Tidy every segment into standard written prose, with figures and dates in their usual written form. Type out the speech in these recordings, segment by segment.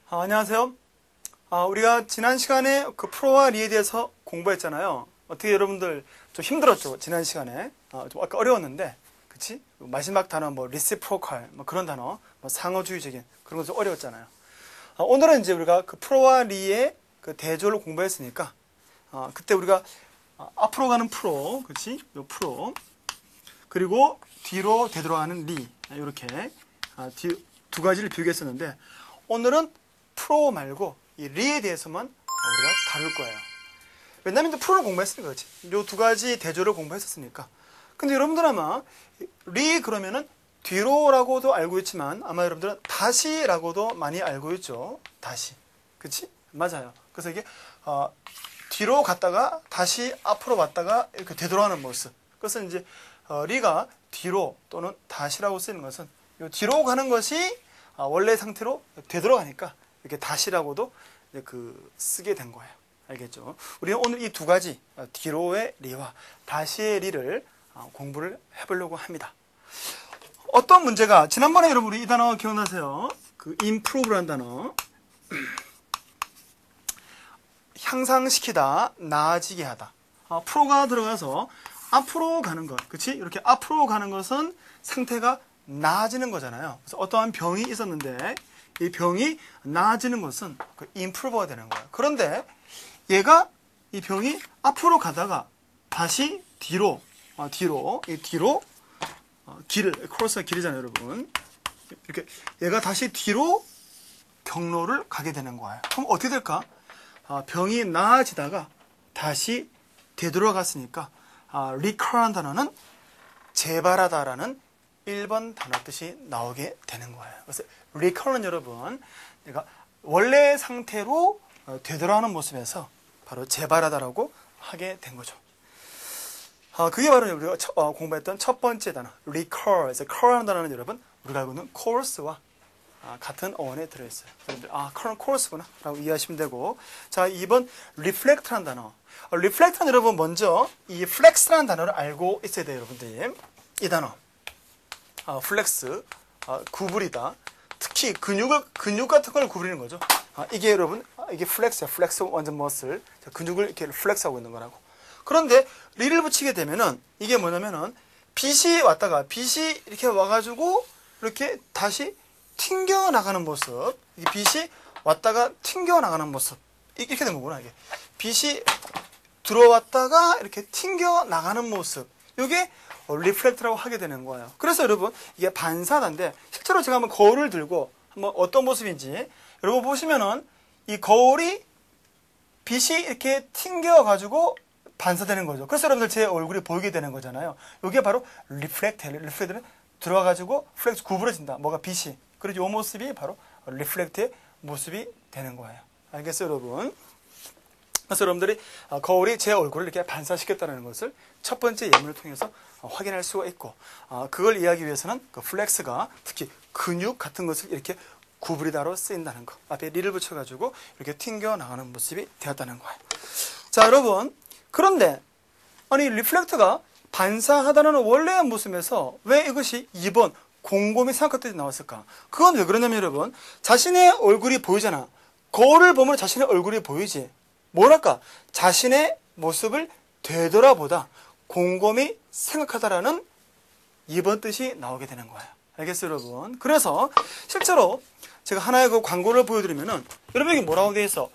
안녕하세요. 우리가 지난 시간에 그 프로와 리에 대해서 공부했잖아요. 어떻게 여러분들 좀 힘들었죠? 지난 시간에. 좀 아까 어려웠는데, 그치? 마지막 단어, 뭐, 리시프로칼, 뭐 그런 단어, 뭐 상호주의적인 그런 거 좀 어려웠잖아요. 오늘은 이제 우리가 그 프로와 리의 그 대조를 공부했으니까, 그때 우리가 앞으로 가는 프로, 그치? 요 프로. 그리고 뒤로 되돌아가는 리. 이렇게 두 가지를 비교했었는데, 오늘은 프로 말고 이 리에 대해서만 우리가 다룰 거예요. 왜냐면 프로를 공부했으니까 그렇지. 이 두 가지 대조를 공부했었으니까. 근데 여러분들 아마 리 그러면은 뒤로라고도 알고 있지만 아마 여러분들은 다시라고도 많이 알고 있죠. 다시. 그치? 맞아요. 그래서 이게 뒤로 갔다가 다시 앞으로 왔다가 이렇게 되돌아가는 모습. 그래서 이제 리가 뒤로 또는 다시라고 쓰이는 것은 이 뒤로 가는 것이 원래 상태로 되돌아가니까 이렇게 다시라고도 쓰게 된 거예요. 알겠죠? 우리는 오늘 이 두 가지 뒤로의 리와 다시의 리를 공부를 해보려고 합니다. 어떤 문제가 지난번에 여러분 우리 이 단어 기억나세요? 그 improve라는 단어 향상시키다, 나아지게 하다. 프로가 들어가서 앞으로 가는 것, 그치? 이렇게 앞으로 가는 것은 상태가 나아지는 거잖아요. 그래서 어떠한 병이 있었는데 이 병이 나아지는 것은 improve가 되는 거예요. 그런데 얘가 이 병이 앞으로 가다가 다시 뒤로 길을 크로스가 길이잖아요, 여러분. 이렇게 얘가 다시 뒤로 경로를 가게 되는 거예요. 그럼 어떻게 될까? 병이 나아지다가 다시 되돌아갔으니까 recur한 단어는 재발하다라는 1번 단어 뜻이 나오게 되는 거예요. 그래서 recur는 여러분, 내가 원래 상태로 되돌아오는 모습에서 바로 재발하다라고 하게 된 거죠. 그게 바로 우리가 공부했던 첫 번째 단어, recur. 그래서 cur라는 단어는 여러분, 우리가 알고 있는 course와 같은 어원에 들어있어요. 여러분들, current course구나 라고 이해하시면 되고. 자, 2번 reflect라는 단어. reflect는 여러분 먼저 이 flex라는 단어를 알고 있어야 돼요, 여러분들. 이 단어. 플렉스, 구부리다. 특히 근육 같은 걸 구부리는 거죠. 이게 여러분, 이게 플렉스야. 플렉스 완전 머슬. 근육을 이렇게 플렉스하고 있는 거라고. 그런데 리를 붙이게 되면은 이게 뭐냐면은 빛이 이렇게 와가지고 이렇게 다시 튕겨 나가는 모습. 이 빛이 왔다가 튕겨 나가는 모습. 이렇게 된 거구나, 이게. 빛이 들어왔다가 이렇게 튕겨 나가는 모습. 이게 리플렉트라고 하게 되는 거예요. 그래서 여러분 이게 반사단데 실제로 제가 한번 거울을 들고 한번 어떤 모습인지 여러분 보시면은 이 거울이 빛이 이렇게 튕겨 가지고 반사되는 거죠. 그래서 여러분들 제 얼굴이 보이게 되는 거잖아요. 이게 바로 리플렉트는 들어와 가지고 플렉스 구부러진다. 뭐가 빛이. 그래서 이 모습이 바로 리플렉트의 모습이 되는 거예요. 알겠어요, 여러분? 그래서 여러분들이 거울이 제 얼굴을 이렇게 반사시켰다는 것을 첫 번째 예문을 통해서 확인할 수가 있고, 그걸 이해하기 위해서는 그 플렉스가 특히 근육 같은 것을 이렇게 구부리다로 쓰인다는 거. 앞에 리를 붙여가지고 이렇게 튕겨 나가는 모습이 되었다는 거예요. 자, 여러분. 그런데, 리플렉트가 반사하다는 원래의 모습에서 왜 이것이 2번 곰곰이 생각할 때 나왔을까? 그건 왜 그러냐면 여러분, 자신의 얼굴이 보이잖아. 거울을 보면 자신의 얼굴이 보이지. 뭐랄까? 자신의 모습을 되돌아보다, 곰곰이 생각하다라는 2번 뜻이 나오게 되는 거예요. 알겠어요, 여러분? 그래서 실제로 제가 하나의 그 광고를 보여드리면은 여러분 여기 뭐라고 되어 있어?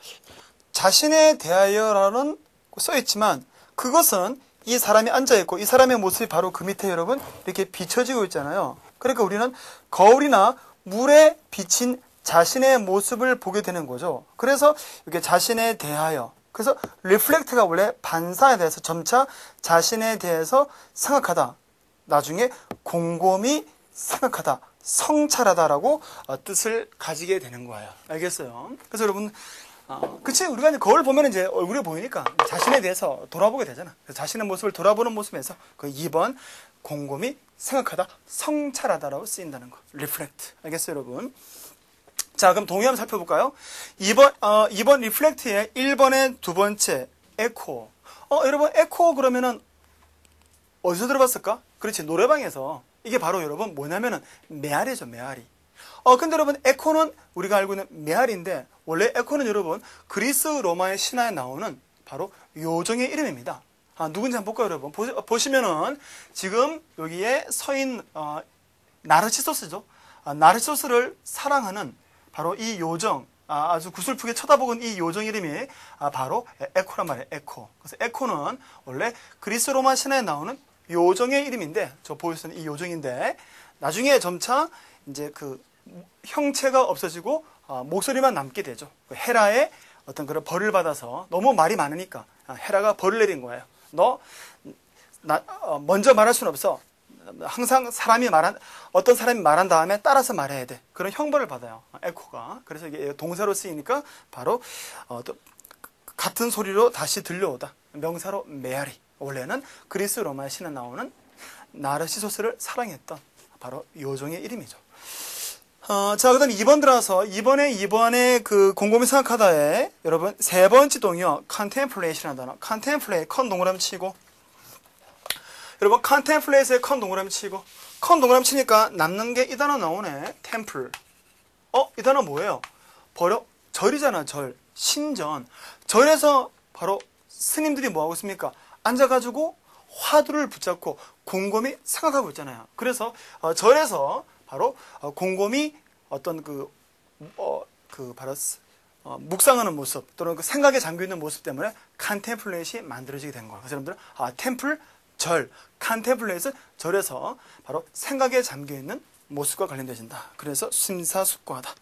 자신에 대하여라는 써 있지만 그것은 이 사람이 앉아 있고 이 사람의 모습이 바로 그 밑에 여러분 이렇게 비춰지고 있잖아요. 그러니까 우리는 거울이나 물에 비친 자신의 모습을 보게 되는 거죠. 그래서 이렇게 자신에 대하여. 그래서 리플렉트가 원래 반사에 대해서 점차 자신에 대해서 생각하다. 나중에 곰곰이 생각하다. 성찰하다라고 뜻을 가지게 되는 거예요. 알겠어요? 그래서 여러분, 그치? 우리가 이제 거울 보면 이제 얼굴이 보이니까 자신에 대해서 돌아보게 되잖아. 그래서 자신의 모습을 돌아보는 모습에서 그 2번 곰곰이 생각하다, 성찰하다라고 쓰인다는 거. 리플렉트. 알겠어요, 여러분? 자, 그럼 동의 한번 살펴볼까요? 2번 리플렉트의 1번의 두 번째 에코. 여러분 에코 그러면은 어디서 들어봤을까? 그렇지, 노래방에서. 이게 바로 여러분 뭐냐면은 메아리죠, 메아리. 근데 여러분, 에코는 우리가 알고 있는 메아리인데, 원래 에코는 여러분, 그리스 로마의 신화에 나오는 바로 요정의 이름입니다. 누군지 한번 볼까요, 여러분? 보시면은, 지금 여기에 서인, 나르시소스죠. 나르시소스를 사랑하는 바로 이 요정, 아주 구슬프게 쳐다보는 이 요정 이름이 바로 에코란 말이에요. 에코. 그래서 에코는 원래 그리스 로마 신화에 나오는 요정의 이름인데, 저 보여주는 이 요정인데, 나중에 점차 이제 그 형체가 없어지고 목소리만 남게 되죠. 헤라의 어떤 그런 벌을 받아서 너무 말이 많으니까 헤라가 벌을 내린 거예요. 너 먼저 말할 수는 없어. 항상 어떤 사람이 말한 다음에 따라서 말해야 돼. 그런 형벌을 받아요. 에코가. 그래서 이게 동사로 쓰이니까 바로 같은 소리로 다시 들려오다. 명사로 메아리. 원래는 그리스 로마 신에 나오는 나르시소스를 사랑했던 바로 요정의 이름이죠. 자, 그 다음 2번 들어와서 이번에 그 곰곰이 생각하다에 여러분 세 번째 동요 contemplate이라는 단어. contemplate 컨 동그라미 치고 여러분 contemplate에 컨 동그라미 치고 컨 동그라미 치니까 남는 게 이 단어 나오네. temple. 이 단어 뭐예요? 절이잖아. 절. 신전. 절에서 바로 스님들이 뭐하고 있습니까? 앉아가지고 화두를 붙잡고 곰곰이 생각하고 있잖아요. 그래서 절에서 바로 곰곰이 어떤 바로 묵상하는 모습 또는 그 생각에 잠겨 있는 모습 때문에 컨템플레이트이 만들어지게 된 거예요. 그래서 여러분들 템플 절, 컨템플레이트 절에서 바로 생각에 잠겨 있는 모습과 관련되어진다. 그래서 심사숙고하다.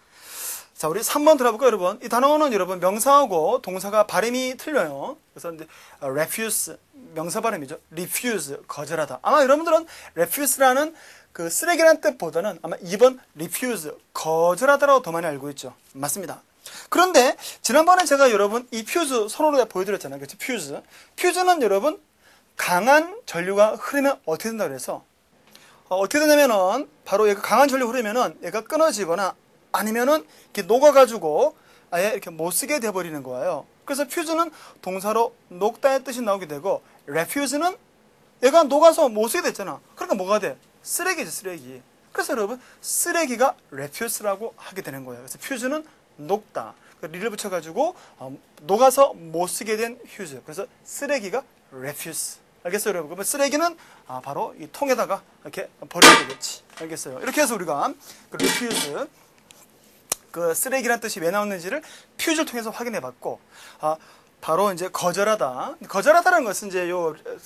자, 우리 3번 들어볼까요, 여러분? 이 단어는 여러분 명사하고 동사가 발음이 틀려요. 그래서 이제 refuse 명사 발음이죠. refuse 거절하다. 아마 여러분들은 refuse라는 그 쓰레기라는 뜻보다는 아마 2번 refuse 거절하다라고 더 많이 알고 있죠. 맞습니다. 그런데 지난번에 제가 여러분 이 fuse 손으로 보여드렸잖아요. 그렇죠? fuse는 여러분 강한 전류가 흐르면 어떻게 된다 그래서 어떻게 되냐면은 바로 얘가 강한 전류가 흐르면은 얘가 끊어지거나 아니면은 이렇게 녹아가지고 아예 이렇게 못 쓰게 돼버리는 거예요. 그래서 fuse는 동사로 녹다의 뜻이 나오게 되고 refuse는 얘가 녹아서 못 쓰게 됐잖아. 그러니까 뭐가 돼? 쓰레기지, 쓰레기. 그래서 여러분 쓰레기가 refuse라고 하게 되는 거예요. 그래서 fuse는 녹다. 리를 붙여가지고 녹아서 못 쓰게 된 fuse. 그래서 쓰레기가 refuse. 알겠어요, 여러분? 그러면 쓰레기는 바로 이 통에다가 이렇게 버리면 되겠지. 알겠어요? 이렇게 해서 우리가 그 refuse 그 쓰레기란 뜻이 왜 나오는지를 퓨즈를 통해서 확인해 봤고, 바로 이제 거절하다. 거절하다는 것은 이제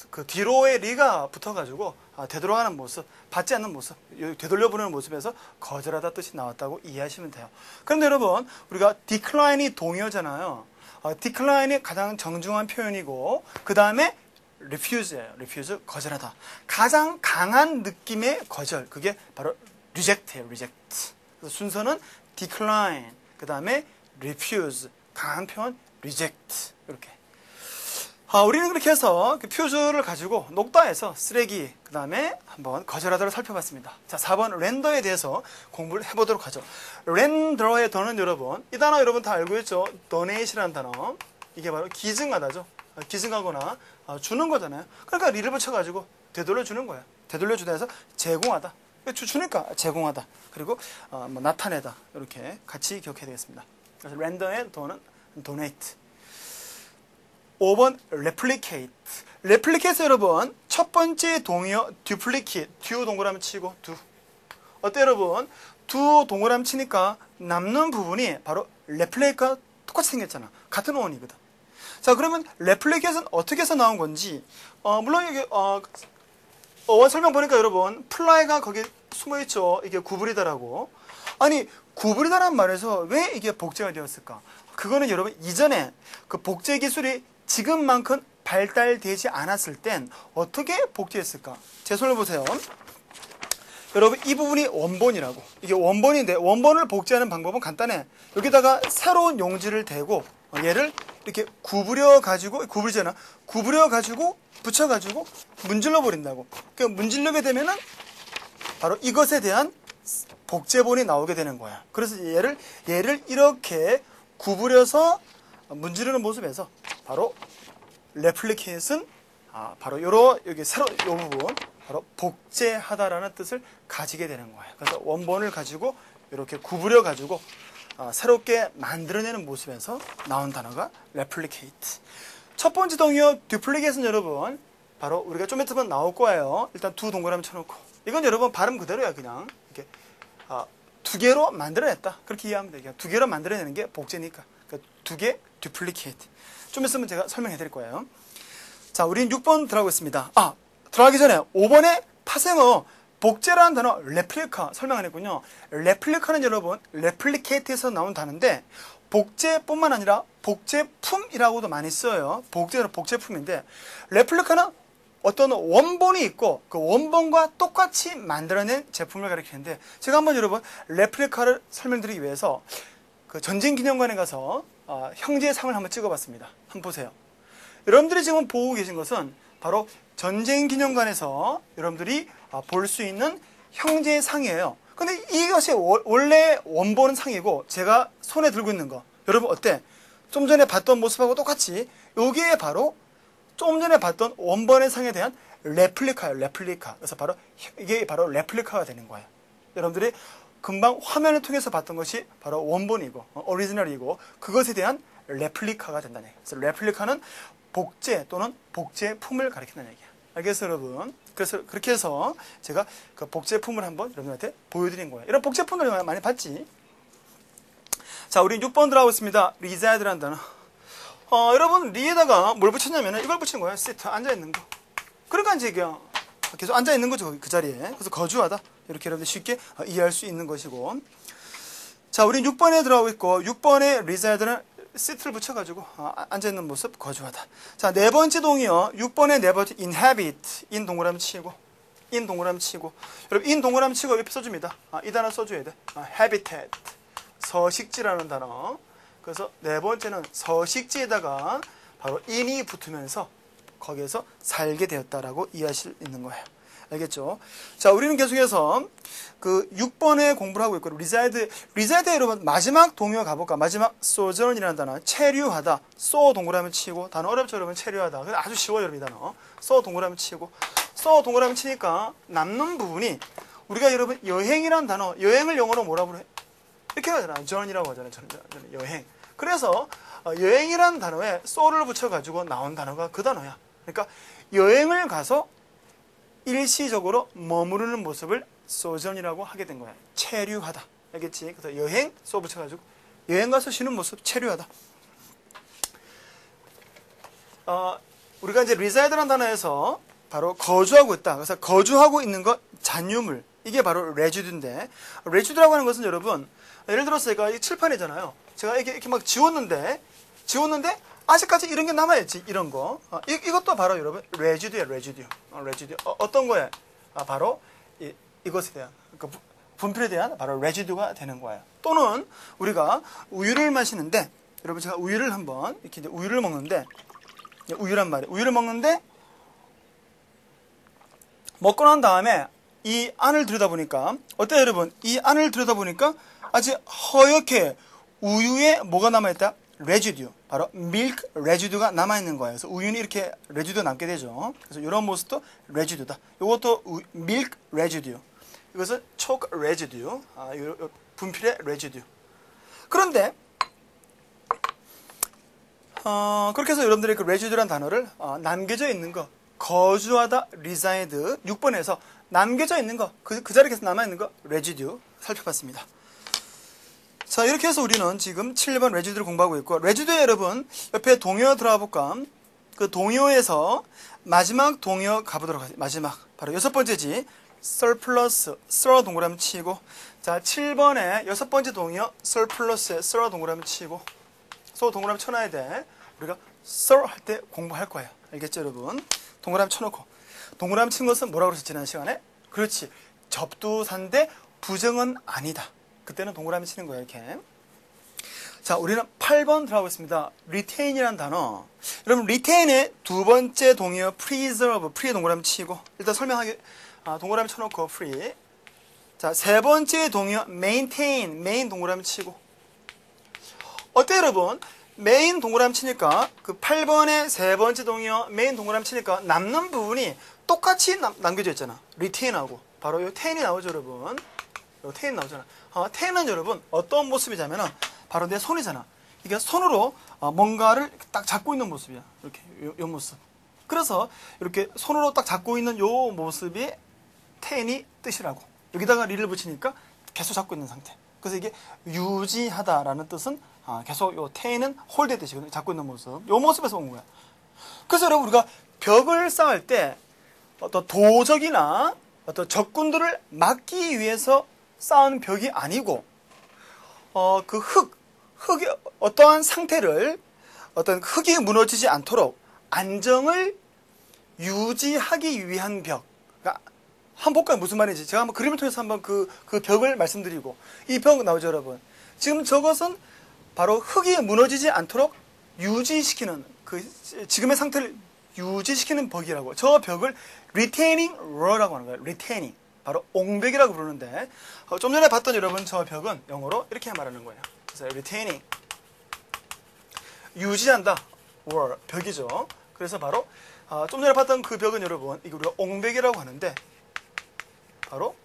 그 뒤로의 리가 붙어가지고 되돌아가는 모습, 받지 않는 모습, 되돌려 보내는 모습에서 거절하다 뜻이 나왔다고 이해하시면 돼요. 그런데 여러분, 우리가 decline이 동의어잖아요. decline이 가장 정중한 표현이고, 그 다음에 refuse예요. refuse 거절하다. 가장 강한 느낌의 거절, 그게 바로 reject예요. reject. 그래서 순서는 decline, 그 다음에 refuse, 강한 표현 reject. 이렇게. 우리는 그렇게 해서 그 fuse를 가지고 녹다에서 쓰레기, 그 다음에 한번 거절하다를 살펴봤습니다. 자, 4번 렌더에 대해서 공부를 해보도록 하죠. 렌더의 단어는 여러분, 이 단어 여러분 다 알고 있죠? donate이라는 단어. 이게 바로 기증하다죠. 기증하거나 주는 거잖아요. 그러니까 리를 붙여가지고 되돌려 주는 거예요. 되돌려 주다 해서 제공하다. 주니까 제공하다. 그리고 뭐 나타내다. 이렇게 같이 기억해야 되겠습니다. 그래서 렌더의 도는 donate. 5번 replicate. replicate 여러분 첫 번째 동의어 duplicate. 듀 동그라미 치고 두. 어때 여러분? 두 동그라미 치니까 남는 부분이 바로 replicate가 똑같이 생겼잖아. 같은 어원이거든. 자, 그러면 replicate는 어떻게 해서 나온 건지 물론 이게 어원 설명 보니까 여러분 플라이가 거기 숨어있죠. 이게 구부리다라고. 아니 구부리다라는 말에서 왜 이게 복제가 되었을까? 그거는 여러분 이전에 그 복제 기술이 지금만큼 발달되지 않았을 땐 어떻게 복제했을까? 제 손을 보세요. 여러분 이 부분이 원본이라고. 이게 원본인데 원본을 복제하는 방법은 간단해. 여기다가 새로운 용지를 대고 얘를 이렇게 구부려 가지고 붙여 가지고 문질러 버린다고. 그 문질르게 되면은 바로 이것에 대한 복제본이 나오게 되는 거야. 그래서 얘를 이렇게 구부려서 문지르는 모습에서 바로 레플리케이트는 바로 여기 새로 요 부분 바로 복제하다라는 뜻을 가지게 되는 거예요. 그래서 원본을 가지고 이렇게 구부려 가지고 새롭게 만들어내는 모습에서 나온 단어가 replicate. 첫 번째 동요 duplicate는 여러분 바로 우리가 좀 이따 나올 거예요. 일단 두 동그라미 쳐놓고 이건 여러분 발음 그대로야. 그냥 이렇게 두 개로 만들어냈다 그렇게 이해하면 돼요. 두 개로 만들어내는 게 복제니까. 그러니까 두 개 duplicate. 좀 있으면 제가 설명해 드릴 거예요. 자, 우린 6번 들어가고 있습니다. 들어가기 전에 5번에 파생어 복제라는 단어 레플리카 설명 안 했군요. 레플리카는 여러분 replicate에서 나온 단어인데 복제뿐만 아니라 복제품이라고도 많이 써요. 복제는 복제품인데 레플리카는 어떤 원본이 있고 그 원본과 똑같이 만들어낸 제품을 가리키는데 제가 한번 여러분 레플리카를 설명드리기 위해서 그 전쟁기념관에 가서 형제의 상을 한번 찍어봤습니다. 한번 보세요. 여러분들이 지금 보고 계신 것은 바로 전쟁기념관에서 여러분들이 볼 수 있는 형제의 상이에요. 근데 이것이 원래 원본은 상이고 제가 손에 들고 있는 거 여러분 어때? 좀 전에 봤던 모습하고 똑같이 여기에 바로 좀 전에 봤던 원본의 상에 대한 레플리카예요. 레플리카. 그래서 바로 이게 바로 레플리카가 되는 거예요. 여러분들이 금방 화면을 통해서 봤던 것이 바로 원본이고 오리지널이고 그것에 대한 레플리카가 된다는 얘기예요. 그래서 레플리카는 복제 또는 복제품을 가리킨다는 얘기예요. 알겠어요, 여러분? 그래서 그렇게 해서 제가 그 복제품을 한번 여러분한테 보여드린 거예요. 이런 복제품을 많이 봤지. 자, 우리 6번 들어가고 있습니다. reside라는 단어. 여러분 리에다가 뭘 붙였냐면 이걸 붙인 거예요. sit, 앉아있는 거. 그러니까 이제 그냥 계속 앉아있는 거죠. 그 자리에. 그래서 거주하다. 이렇게 여러분들 쉽게 이해할 수 있는 것이고. 자, 우린 6번에 들어가고 있고 6번에 reside는 sit를 붙여가지고 앉아있는 모습 거주하다. 자, 네 번째 동의어 6번에 네 번째 inhabit, in 동그라미 치고 in 동그라미 치고 여러분 in 동그라미 치고 옆에 써줍니다. 이 단어 써줘야 돼. habitat, 서식지라는 단어. 그래서 네 번째는 서식지에다가 바로 in이 붙으면서 거기에서 살게 되었다라고 이해하실 있는 거예요. 알겠죠? 자, 우리는 계속해서 그 6번에 공부를 하고 있고 reside 여러분 마지막 동요 가볼까? 마지막 sojourn이라는 단어 체류하다. so 동그라미 치고 단어 어렵죠 여러분? 체류하다. 아주 쉬워요 여러분 이 단어. so 동그라미 치고 so 동그라미 치니까 남는 부분이 우리가 여러분 여행이라는 단어 여행을 영어로 뭐라고 해? 이렇게 하잖아요. journey라고 하잖아요. 여행. 그래서 여행이라는 단어에 so를 붙여가지고 나온 단어가 그 단어야. 그러니까 여행을 가서 일시적으로 머무르는 모습을 sojourn이라고 하게 된 거야. 체류하다. 알겠지? 그래서 여행, so 붙여가지고 여행 가서 쉬는 모습, 체류하다. 우리가 이제 reside라는 단어에서 바로 거주하고 있다. 그래서 거주하고 있는 것, 잔유물. 이게 바로 residu인데, residu라고 하는 것은 여러분, 예를 들어서 제가 이 칠판이잖아요. 제가 이렇게 막 지웠는데, 아직까지 이런 게 남아있지, 이런 거. 이것도 바로 여러분, residu야, residue. residue. 어떤 거에? 바로 이것에 대한, 그러니까 분필에 대한 바로 residue가 되는 거예요. 또는 우리가 우유를 마시는데, 여러분 제가 우유를 한번, 이렇게 이제 우유를 먹는데, 우유란 말이에요. 우유를 먹는데, 먹고 난 다음에 이 안을 들여다보니까, 어때요, 여러분? 이 안을 들여다보니까 아직 허옇게 우유에 뭐가 남아있다? residue. 바로 milk residue가 남아있는 거예요. 그래서 우유는 이렇게 residue 남게 되죠. 그래서 이런 모습도 residue다. 이것도 milk residue. 이것은 chalk residue. 분필의 residue. 그런데, 그렇게 해서 여러분들이 그 residue라는 단어를 남겨져 있는 거, 거주하다, reside, 6번에서 남겨져 있는 거, 그 자리에 계속 남아있는 거, residue 살펴봤습니다. 자, 이렇게 해서 우리는 지금 7번 residue를 공부하고 있고, residue에 여러분, 옆에 동요 들어가 볼까? 그 동요에서 마지막 동요 가보도록 하겠습니다. 마지막. 바로 여섯 번째지. surplus, 쓰러 동그라미 치고. 자, 7번에 여섯 번째 동요, surplus에 쓰러 동그라미 치고. 소 동그라미 쳐놔야 돼. 우리가 sur 할 때 공부할 거예요. 알겠죠, 여러분? 동그라미 쳐놓고. 동그라미 친 것은 뭐라고 그랬어, 지난 시간에? 그렇지. 접두사인데 부정은 아니다. 그때는 동그라미 치는 거예요, 이렇게. 자, 우리는 8번 들어가겠습니다. retain이라는 단어. 여러분, retain의 두 번째 동의어 preserve, pre 동그라미 치고. 일단 설명하기, 동그라미 쳐놓고 free. 자, 세 번째 동의어 maintain, main 동그라미 치고. 어때요, 여러분? 메인 동그라미 치니까 그 8번의 세 번째 동의어 메인 동그라미 치니까 남는 부분이 똑같이 남겨져 있잖아. retain하고. 바로 이 tain이 나오죠, 여러분. 요 텐 나오잖아. 텐은 여러분 어떤 모습이냐면은 바로 내 손이잖아. 이게 손으로 뭔가를 딱 잡고 있는 모습이야. 이렇게 요 모습. 그래서 이렇게 손으로 딱 잡고 있는 요 모습이 텐이 뜻이라고. 여기다가 리를 붙이니까 계속 잡고 있는 상태. 그래서 이게 유지하다라는 뜻은 계속 요 텐은 홀드 뜻이거든요. 잡고 있는 모습. 요 모습에서 온 거야. 그래서 여러분 우리가 벽을 쌓을 때 어떤 도적이나 어떤 적군들을 막기 위해서 쌓은 벽이 아니고 그 흙의 어떠한 상태를 어떤 흙이 무너지지 않도록 안정을 유지하기 위한 벽. 그러니까 한번 볼까요? 무슨 말인지. 제가 한번 그림을 통해서 한번 그 벽을 말씀드리고. 이 벽 나오죠, 여러분. 지금 저것은 바로 흙이 무너지지 않도록 유지시키는, 지금의 상태를 유지시키는 벽이라고. 저 벽을 retaining wall라고 하는 거예요. retaining. 바로 옹벽이라고 부르는데, 좀 전에 봤던 여러분, 저 벽은 영어로 이렇게 말하는 거예요. 그래서 retaining. 유지한다. wall. 벽이죠. 그래서 바로, 좀 전에 봤던 그 벽은 여러분, 이거 우리가 옹벽이라고 하는데, 바로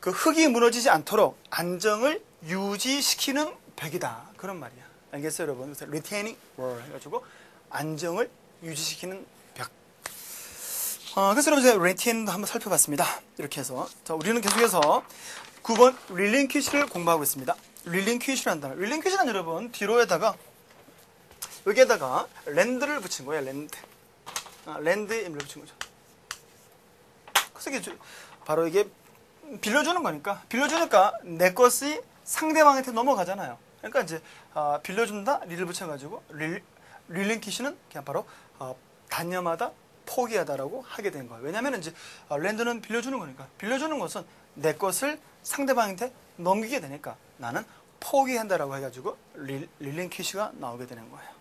그 흙이 무너지지 않도록 안정을 유지시키는 벽이다. 그런 말이야. 알겠어요, 여러분? 그래서 retaining wall 해가지고 안정을 유지시키는 벽. 그래서 여러분 제가 retaining 한번 살펴봤습니다. 이렇게 해서 자, 우리는 계속해서 9번 relinquish를 공부하고 있습니다. relinquish를 한다. relinquish는 여러분 뒤로에다가 여기에다가 land를 붙인 거예요. land에 임을 붙인 거죠. 그래서 이게 바로 이게 빌려주는 거니까 빌려주니까 내 것이 상대방한테 넘어가잖아요. 그러니까 이제 빌려준다 리를 붙여가지고 릴링키시는 그냥 바로 단념하다 포기하다라고 하게 된 거예요. 왜냐하면 이제 랜드는 빌려주는 거니까 빌려주는 것은 내 것을 상대방한테 넘기게 되니까 나는 포기한다라고 해가지고 릴링키시가 나오게 되는 거예요.